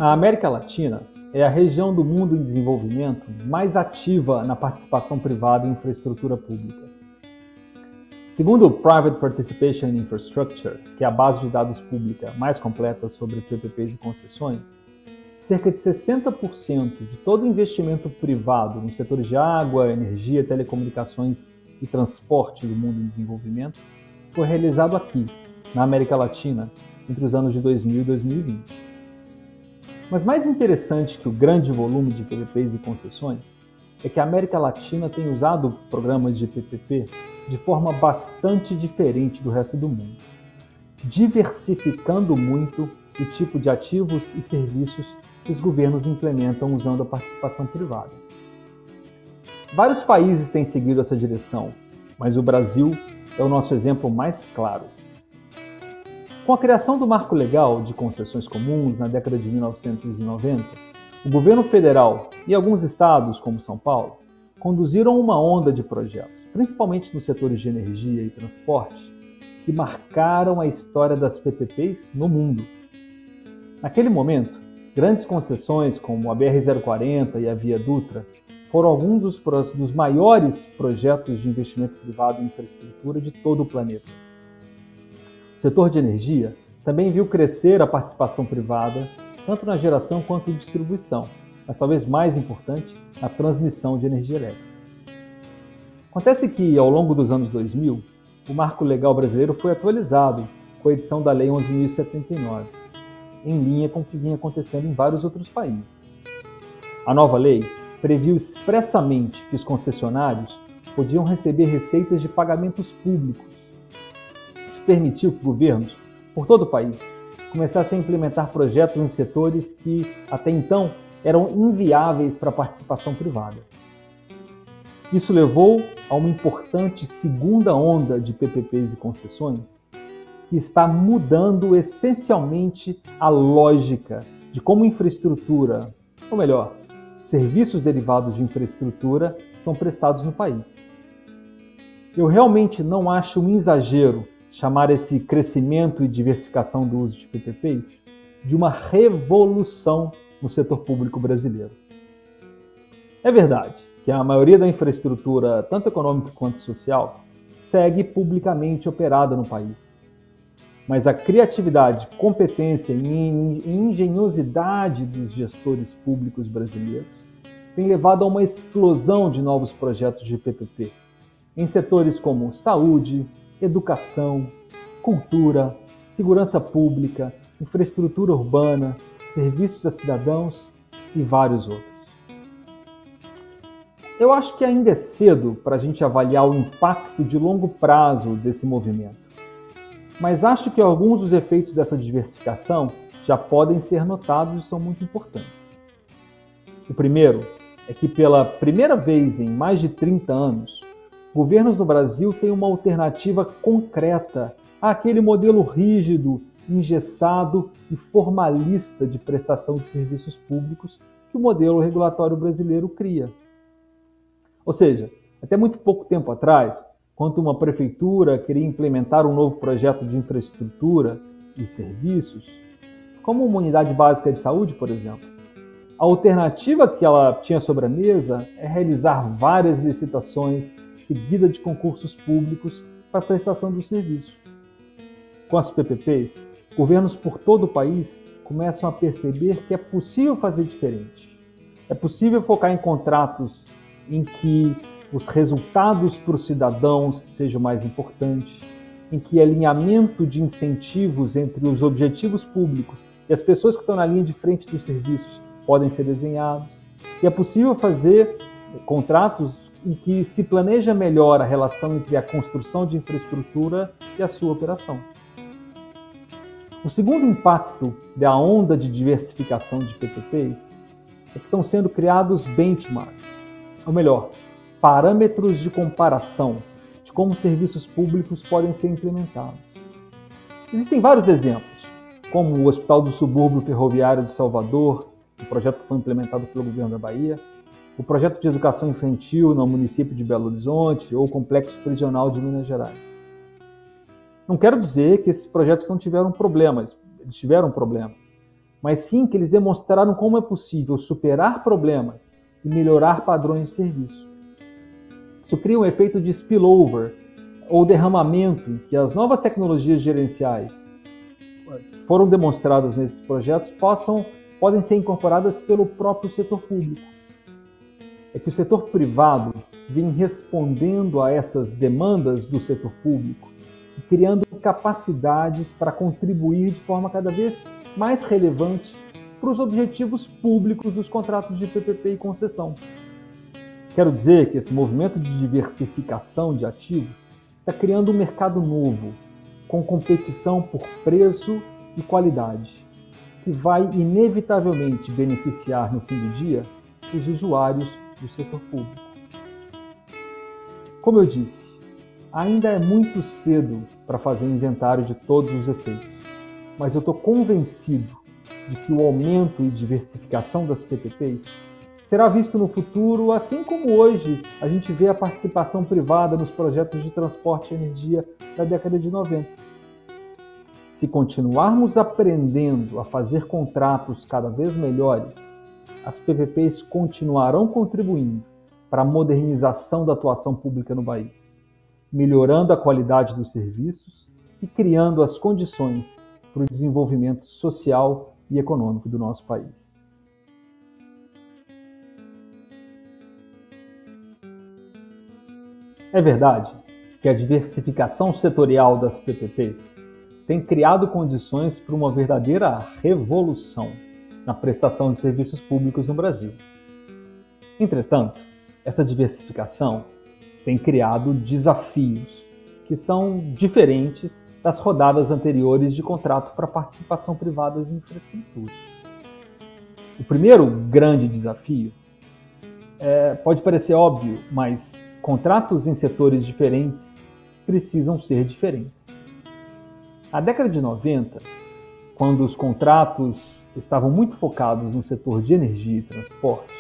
A América Latina é a região do mundo em desenvolvimento mais ativa na participação privada em infraestrutura pública. Segundo o Private Participation in Infrastructure, que é a base de dados pública mais completa sobre PPPs e concessões, cerca de 60% de todo o investimento privado nos setores de água, energia, telecomunicações e transporte do mundo em desenvolvimento foi realizado aqui, na América Latina, entre os anos de 2000 e 2020. Mas mais interessante que o grande volume de PPPs e concessões é que a América Latina tem usado programas de PPP de forma bastante diferente do resto do mundo, diversificando muito o tipo de ativos e serviços que os governos implementam usando a participação privada. Vários países têm seguido essa direção, mas o Brasil é o nosso exemplo mais claro. Com a criação do Marco Legal de Concessões Comuns na década de 1990, o governo federal e alguns estados, como São Paulo, conduziram uma onda de projetos, principalmente nos setores de energia e transporte, que marcaram a história das PPPs no mundo. Naquele momento, grandes concessões como a BR-040 e a Via Dutra foram alguns dos maiores projetos de investimento privado em infraestrutura de todo o planeta. O setor de energia também viu crescer a participação privada, tanto na geração quanto na distribuição, mas talvez mais importante, na transmissão de energia elétrica. Acontece que, ao longo dos anos 2000, o Marco Legal brasileiro foi atualizado com a edição da Lei 11.079, em linha com o que vinha acontecendo em vários outros países. A nova lei previu expressamente que os concessionários podiam receber receitas de pagamentos públicos. Isso permitiu que governos, por todo o país, começassem a implementar projetos em setores que, até então, eram inviáveis para a participação privada. Isso levou a uma importante segunda onda de PPPs e concessões, que está mudando essencialmente a lógica de como infraestrutura, ou melhor, serviços derivados de infraestrutura, são prestados no país. Eu realmente não acho um exagero chamar esse crescimento e diversificação do uso de PPPs de uma revolução no setor público brasileiro. É verdade que a maioria da infraestrutura, tanto econômica quanto social, segue publicamente operada no país. Mas a criatividade, competência e engenhosidade dos gestores públicos brasileiros tem levado a uma explosão de novos projetos de PPP, em setores como saúde, educação, cultura, segurança pública, infraestrutura urbana, serviços a cidadãos e vários outros. Eu acho que ainda é cedo para a gente avaliar o impacto de longo prazo desse movimento, mas acho que alguns dos efeitos dessa diversificação já podem ser notados e são muito importantes. O primeiro é que, pela primeira vez em mais de 30 anos, governos no Brasil têm uma alternativa concreta àquele modelo rígido, engessado e formalista de prestação de serviços públicos que o modelo regulatório brasileiro cria. Ou seja, até muito pouco tempo atrás, quando uma prefeitura queria implementar um novo projeto de infraestrutura e serviços, como uma unidade básica de saúde, por exemplo, a alternativa que ela tinha sobre a mesa é realizar várias licitações seguidas de concursos públicos para a prestação do serviço. Com as PPPs, governos por todo o país começam a perceber que é possível fazer diferente. É possível focar em contratos em que os resultados para os cidadãos sejam mais importantes, em que alinhamento de incentivos entre os objetivos públicos e as pessoas que estão na linha de frente dos serviços podem ser desenhados. E é possível fazer contratos em que se planeja melhor a relação entre a construção de infraestrutura e a sua operação. O segundo impacto da onda de diversificação de PPPs é que estão sendo criados benchmarks, ou melhor, parâmetros de comparação de como serviços públicos podem ser implementados. Existem vários exemplos, como o Hospital do Subúrbio Ferroviário de Salvador, um projeto que foi implementado pelo governo da Bahia, o projeto de educação infantil no município de Belo Horizonte ou o complexo prisional de Minas Gerais. Não quero dizer que esses projetos não tiveram problemas, eles tiveram problemas, mas sim que eles demonstraram como é possível superar problemas e melhorar padrões de serviço. Isso cria um efeito de spillover, ou derramamento, em que as novas tecnologias gerenciais que foram demonstradas nesses projetos podem ser incorporadas pelo próprio setor público. É que o setor privado vem respondendo a essas demandas do setor público e criando capacidades para contribuir de forma cada vez mais relevante para os objetivos públicos dos contratos de PPP e concessão. Quero dizer que esse movimento de diversificação de ativos está criando um mercado novo, com competição por preço e qualidade, que vai inevitavelmente beneficiar no fim do dia os usuários do setor público. Como eu disse, ainda é muito cedo para fazer inventário de todos os efeitos, mas eu estou convencido de que o aumento e diversificação das PPPs será visto no futuro, assim como hoje a gente vê a participação privada nos projetos de transporte e energia da década de 90. Se continuarmos aprendendo a fazer contratos cada vez melhores, as PPPs continuarão contribuindo para a modernização da atuação pública no país, melhorando a qualidade dos serviços e criando as condições para o desenvolvimento social e econômico do nosso país. É verdade que a diversificação setorial das PPPs tem criado condições para uma verdadeira revolução na prestação de serviços públicos no Brasil. Entretanto, essa diversificação tem criado desafios que são diferentes das rodadas anteriores de contrato para participação privada em infraestrutura. O primeiro grande desafio pode parecer óbvio, mas contratos em setores diferentes precisam ser diferentes. Na década de 90, quando os contratos estavam muito focados no setor de energia e transporte,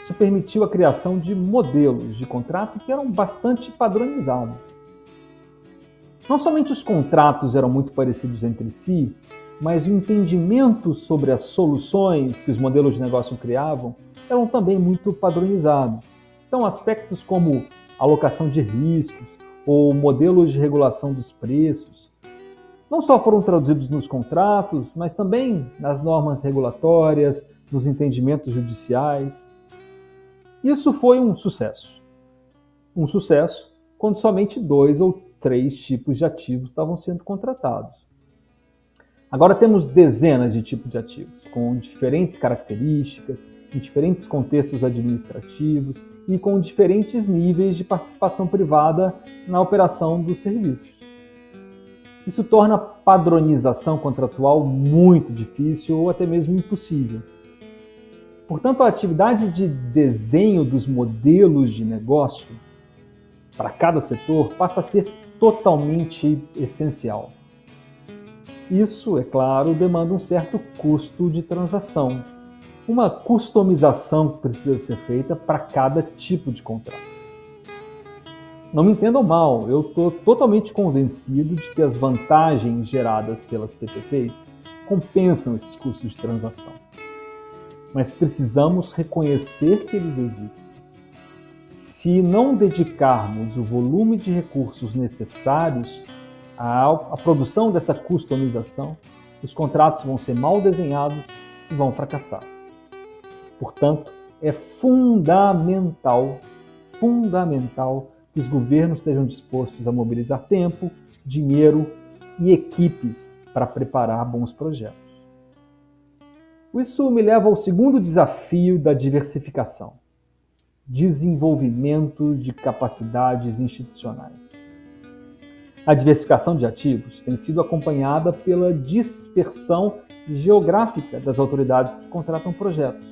isso permitiu a criação de modelos de contrato que eram bastante padronizados. Não somente os contratos eram muito parecidos entre si, mas o entendimento sobre as soluções que os modelos de negócio criavam eram também muito padronizados. Então, aspectos como alocação de riscos ou modelos de regulação dos preços não só foram traduzidos nos contratos, mas também nas normas regulatórias, nos entendimentos judiciais. Isso foi um sucesso. Um sucesso quando somente 2 ou 3 tipos de ativos estavam sendo contratados. Agora temos dezenas de tipos de ativos, com diferentes características, em diferentes contextos administrativos e com diferentes níveis de participação privada na operação dos serviços. Isso torna a padronização contratual muito difícil ou até mesmo impossível. Portanto, a atividade de desenho dos modelos de negócio para cada setor passa a ser totalmente essencial. Isso, é claro, demanda um certo custo de transação, uma customização que precisa ser feita para cada tipo de contrato. Não me entendam mal, eu estou totalmente convencido de que as vantagens geradas pelas PPPs compensam esses custos de transação. Mas precisamos reconhecer que eles existem. Se não dedicarmos o volume de recursos necessários à produção dessa customização, os contratos vão ser mal desenhados e vão fracassar. Portanto, é fundamental que os governos estejam dispostos a mobilizar tempo, dinheiro e equipes para preparar bons projetos. Isso me leva ao segundo desafio da diversificação: desenvolvimento de capacidades institucionais. A diversificação de ativos tem sido acompanhada pela dispersão geográfica das autoridades que contratam projetos.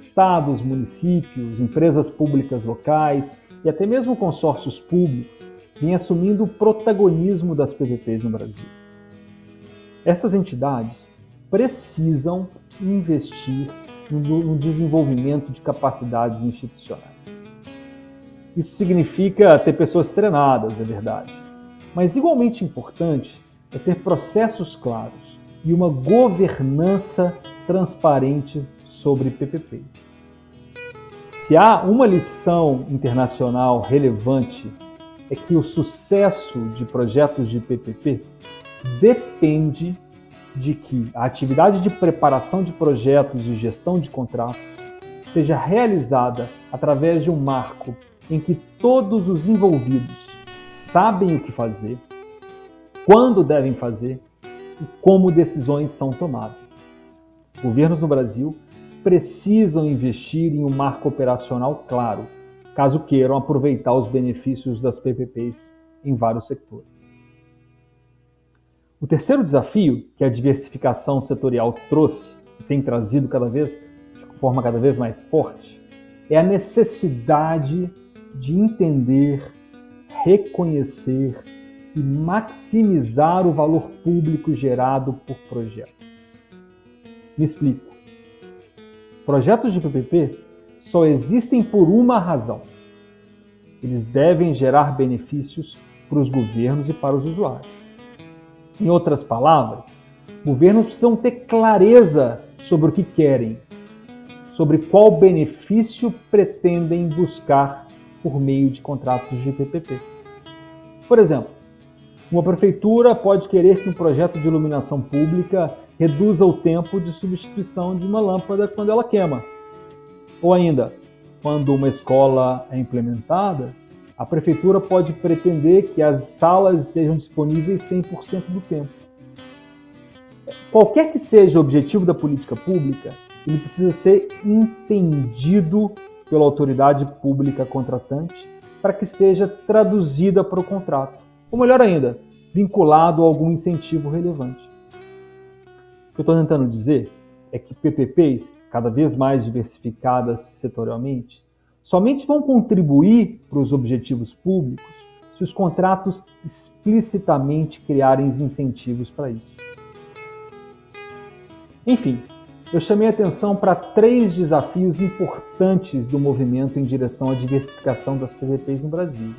Estados, municípios, empresas públicas locais e até mesmo consórcios públicos vêm assumindo o protagonismo das PPPs no Brasil. Essas entidades precisam investir no desenvolvimento de capacidades institucionais. Isso significa ter pessoas treinadas, é verdade, mas igualmente importante é ter processos claros, e uma governança transparente sobre PPPs. Se há uma lição internacional relevante, é que o sucesso de projetos de PPP depende de que a atividade de preparação de projetos e gestão de contratos seja realizada através de um marco em que todos os envolvidos sabem o que fazer, quando devem fazer e como decisões são tomadas. Governos no Brasil precisam investir em um marco operacional claro, caso queiram aproveitar os benefícios das PPPs em vários setores. O terceiro desafio que a diversificação setorial trouxe e tem trazido de forma cada vez mais forte é a necessidade de entender, reconhecer e maximizar o valor público gerado por projeto. Me explico. Projetos de PPP só existem por uma razão. Eles devem gerar benefícios para os governos e para os usuários. Em outras palavras, governos precisam ter clareza sobre o que querem, sobre qual benefício pretendem buscar por meio de contratos de PPP. Por exemplo, uma prefeitura pode querer que um projeto de iluminação pública reduza o tempo de substituição de uma lâmpada quando ela queima. Ou ainda, quando uma escola é implementada, a prefeitura pode pretender que as salas estejam disponíveis 100% do tempo. Qualquer que seja o objetivo da política pública, ele precisa ser entendido pela autoridade pública contratante para que seja traduzida para o contrato. Ou melhor ainda, vinculado a algum incentivo relevante. O que eu estou tentando dizer é que PPPs, cada vez mais diversificadas setorialmente, somente vão contribuir para os objetivos públicos se os contratos explicitamente criarem incentivos para isso. Enfim, eu chamei a atenção para 3 desafios importantes do movimento em direção à diversificação das PPPs no Brasil.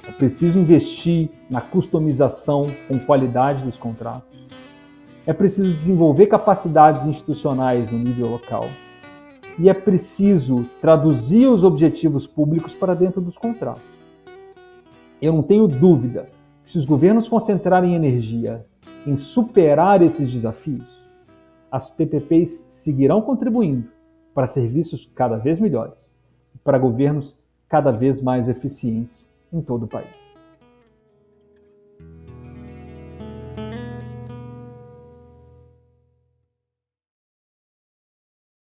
É preciso investir na customização com qualidade dos contratos. É preciso desenvolver capacidades institucionais no nível local. E é preciso traduzir os objetivos públicos para dentro dos contratos. Eu não tenho dúvida que se os governos concentrarem energia em superar esses desafios, as PPPs seguirão contribuindo para serviços cada vez melhores e para governos cada vez mais eficientes em todo o país.